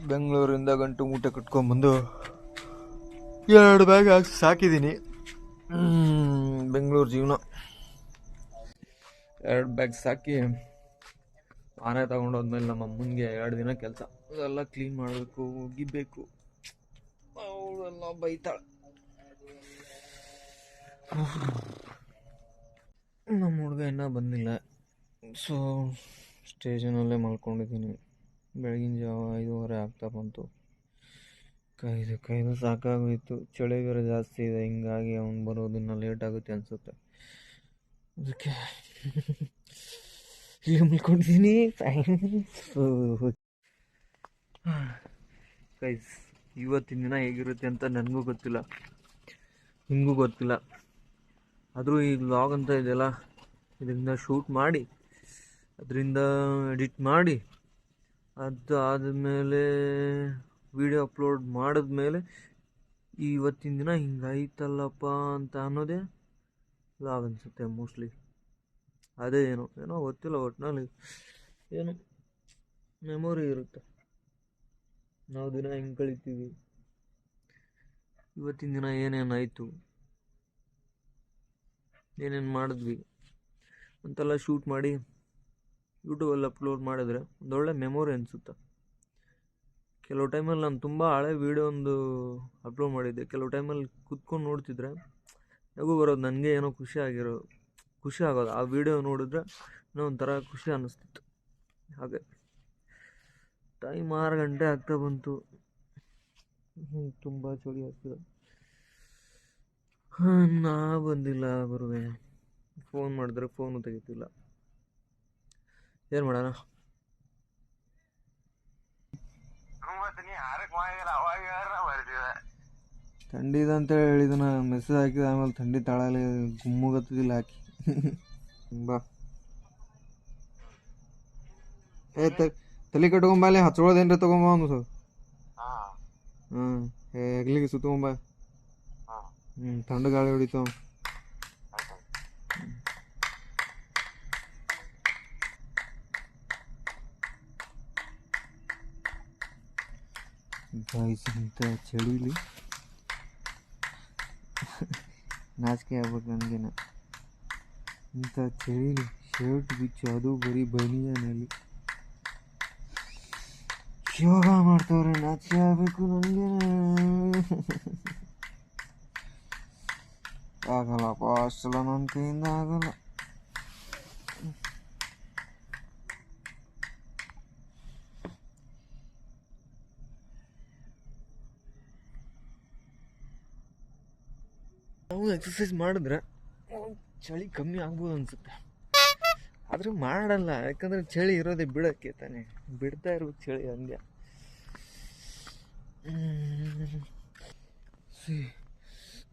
ಬೆಂಗಳೂರಿಂದ ಗಂಟು ಮೂಟೆ ಕಟ್ಕೊಂಡ್ಬಂದು 2 ಬ್ಯಾಗ್ ಹಾಕಿ ಸಾಕಿದ್ದೀನಿ. ಬೆಂಗಳೂರು ಜೀವನ. 2 ಬ್ಯಾಗ್ ಸಾಕಿ ಆನೆ ತಗೊಂಡೋದ್ಮೇಲೆ ನಮ್ಮ ಅಮ್ಮನಿಗೆ 2 ದಿನ ಕೆಲಸ. ಅದೆಲ್ಲ ಕ್ಲೀನ್ ಮಾಡಬೇಕು, ಒಗಿಬೇಕು. ಅವಳೆಲ್ಲ ಬೈತಾಳೆ. ನಮ್ಮ ಹುಡುಗ ಇನ್ನೂ ಬಂದಿಲ್ಲ. ಸೊ ಸ್ಟೇಷನಲ್ಲೇ ಮಲ್ಕೊಂಡಿದ್ದೀನಿ. ಬೆಳಗಿನ ಜಾವ 5:30 ಆಗ್ತಾ ಬಂತು. ಕಾಯ್ದು ಸಾಕಾಗೋಯಿತು. ಚಳಿ ಬೇರೆ ಜಾಸ್ತಿ ಇದೆ, ಹಿಂಗಾಗಿ ಅವ್ನು ಬರೋದಿನ್ನ ಲೇಟ್ ಆಗುತ್ತೆ ಅನಿಸುತ್ತೆ. ಅದಕ್ಕೆ ಇಲ್ಲಿ ಮಲ್ಕೊಂಡಿದ್ದೀನಿ. ಗೈಸ್, ಇವತ್ತಿನ ದಿನ ಹೇಗಿರುತ್ತೆ ಅಂತ ನನಗೂ ಗೊತ್ತಿಲ್ಲ, ನಿಮಗೂ ಗೊತ್ತಿಲ್ಲ. ಆದರೂ ಈ ವ್ಲಾಗ್ ಅಂತ ಇದೆಯಲ್ಲ, ಇದರಿಂದ ಶೂಟ್ ಮಾಡಿ, ಅದರಿಂದ ಎಡಿಟ್ ಮಾಡಿ, ಅದಾದಮೇಲೆ ವಿಡಿಯೋ ಅಪ್ಲೋಡ್ ಮಾಡಿದ್ಮೇಲೆ ಇವತ್ತಿನ ದಿನ ಹಿಂಗಾಯ್ತಲ್ಲಪ್ಪ ಅಂತ ಅನ್ನೋದೇ ವ್ಲಾಗ್ ಅನಿಸುತ್ತೆ ಮೋಸ್ಟ್ಲಿ. ಅದೇ ಏನೋ ಗೊತ್ತಿಲ್ಲ, ಒಟ್ಟಿನಲ್ಲಿ ಏನು ಮೆಮೊರಿ ಇರುತ್ತೆ. ನಾವು ದಿನ ಹೆಂಗೆ ಕಳಿತೀವಿ, ಇವತ್ತಿನ ದಿನ ಏನೇನಾಯಿತು, ಏನೇನು ಮಾಡಿದ್ವಿ ಅಂತೆಲ್ಲ ಶೂಟ್ ಮಾಡಿ ಯೂಟ್ಯೂಬಲ್ಲಿ ಅಪ್ಲೋಡ್ ಮಾಡಿದ್ರೆ ಒಂದೊಳ್ಳೆ ಮೆಮೊರಿ ಅನಿಸುತ್ತೆ. ಕೆಲವು ಟೈಮಲ್ಲಿ ನಾನು ತುಂಬ ಹಳೆ ವೀಡಿಯೋ ಒಂದು ಅಪ್ಲೋಡ್ ಮಾಡಿದ್ದೆ. ಕೆಲವು ಟೈಮಲ್ಲಿ ಕುತ್ಕೊಂಡು ನೋಡ್ತಿದ್ರೆ ನಗು ಬರೋದು, ನನಗೆ ಏನೋ ಖುಷಿ ಆಗೋದು. ಆ ವಿಡಿಯೋ ನೋಡಿದ್ರೆ ಏನೋ ಒಂಥರ ಖುಷಿ ಅನ್ನಿಸ್ತಿತ್ತು. ಹಾಗೆ ಟೈಮ್ 6 ಗಂಟೆ ಆಗ್ತಾ ಬಂತು. ತುಂಬ ಚಳಿ ಆಗ್ತದೆ. ನಾ ಬಂದಿಲ್ಲ, ಬರುವೆ. ಫೋನ್ ಮಾಡಿದ್ರೆ ಫೋನು ತೆಗಿತಿಲ್ಲ. ಏನು ಮಾಡೋಣ? ಥಂಡಿ ಇದೆ ಅಂತೇಳಿ ಹೇಳಿದನ, ಮೆಸೇಜ್ ಹಾಕಿದ. ಆಮೇಲೆ ಥಂಡಿ ತಾಳಲ್ಲಿ ಗುಮ್ಮಗತ್ತಿಲ್ಲ ಹಾಕಿ. ಬಾ ತಲೆ ಕಟ್ಕೊಂಬಲ್ಲಿ ಹಚ್ಕೊಳ್ಳೋದೇನ್ರಿ ತಗೊಂಬ ಒಂದು. ಹೆಗ್ಲಿಗೆ ಸುತ್ತಕೊಂಬ. ಥಂಡ ಗಾಳಿ ಹೊಡಿತಾವ. ಇಂಥ ಚಳಿಲಿ ನಾಚಿಕೆ ಆಗ್ಬೇಕು ನನಗೇನ. ಇಂಥ ಚಳಿಲಿ ಶರ್ಟ್ ಬಿಚ್ಚು, ಅದು ಬರೀ ಬನಿಯನಲ್ಲಿ ಯೋಗ ಮಾಡ್ತವ್ರೆ. ನಾಚಿಕೆ ಆಗ್ಬೇಕು ನನಗೇನ. ಆಗಲ್ಲಪ್ಪ, ಅಷ್ಟೆಲ್ಲ ನನ್ನ ಕೈಯಿಂದ ಆಗಲ್ಲ. ನಾವು ಎಕ್ಸಸೈಸ್ ಮಾಡಿದ್ರೆ ಚಳಿ ಕಮ್ಮಿ ಆಗ್ಬೋದು ಅನ್ಸುತ್ತೆ, ಆದ್ರೆ ಮಾಡಲ್ಲ. ಯಾಕಂದ್ರೆ ಚಳಿ ಇರೋದೇ ಬಿಡಕ್ಕೆ ತಾನೆ, ಬಿಡ್ತಾ ಇರೋದು ಚಳಿ ಹಂಗೆ.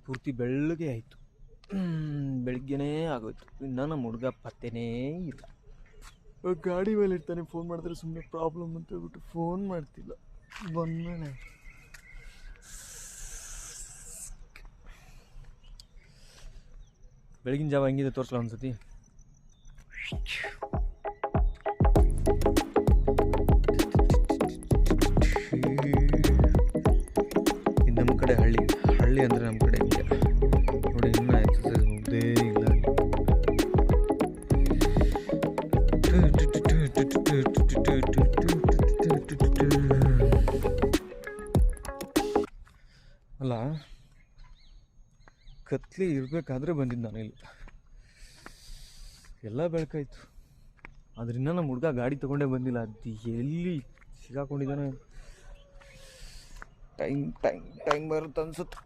ಪೂರ್ತಿ ಬೆಳ್ಳಗೆ ಆಯಿತು, ಬೆಳಿಗ್ಗೆನೇ ಆಗೋಯ್ತು. ಇನ್ನು ನಮ್ಮ ಹುಡುಗ ಪತ್ತೆನೇ ಇಲ್ಲ. ಗಾಡಿ ಮೇಲೆ ಇರ್ತಾನೆ. ಫೋನ್ ಮಾಡಿದ್ರೆ ಸುಮ್ಮನೆ ಪ್ರಾಬ್ಲಮ್ ಅಂತ ಹೇಳ್ಬಿಟ್ಟು ಫೋನ್ ಮಾಡ್ತಿಲ್ಲ. ಬಂದ್ಮೇಲೆ ಬೆಳಗಿನ ಜಾವ ಹೆಂಗಿದೆ ತೋರಿಸಲ್ಲ ಒಂದ್ಸತಿ. ನಮ್ಮ ಕಡೆ ಹಳ್ಳಿ ಅಂದರೆ ನಮ್ಮ ಕಡೆ ಹಿಂಗೆ ನೋಡಿ. ಇನ್ನೂ ಎಕ್ಸಸೈಸ್ ಮುಗ್ದೇ ಇಲ್ಲ. ಅಲ್ಲ, ಕತ್ಲಿ ಇರಬೇಕಾದ್ರೆ ಬಂದಿದ್ದು ನಾನು ಇಲ್ಲಿ. ಎಲ್ಲ ಬೆಳಕಾಯ್ತು, ಅದರಿಂದ ನಮ್ಮ ಹುಡುಗ ಗಾಡಿ ತೊಗೊಂಡೇ ಬಂದಿಲ್ಲ. ಅದು ಎಲ್ಲಿ ಸಿಗಾಕೊಂಡಿದ್ದಾನೆ. ಟೈಮ್ ಬರುತ್ತೆ ಅನ್ಸುತ್ತೆ.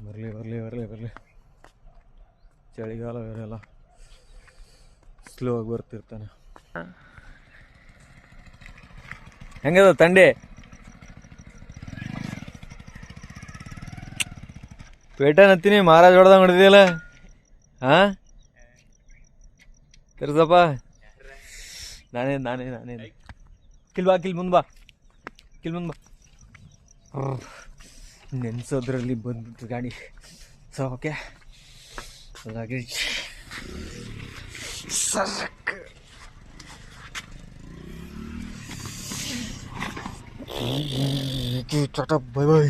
ಬರಲಿ. ಚಳಿಗಾಲ ಬೇರೆಲ್ಲ, ಸ್ಲೋ ಆಗಿ ಬರ್ತಿರ್ತಾನೆ. ಹೆಂಗದ ತಂಡೆ? ಪೇಟನ್ ಹತ್ತೀನಿ, ಮಹಾರಾಜ್ ಹೊಡೆದಂಗೆ ಹೊಡೆದಿಲ್ಲ. ಹಾಂ ತಿರ್ಸಪ್ಪ. ನಾನೇ ಕಿಲ್ ಮುಂದೆ ಬಾ. ನೆನ್ಸೋದ್ರಲ್ಲಿ ಬಂದ್ಬಿಟ್ಟು ಗಾಡಿ. So okay, luggage tata bye ಬಾಯ್.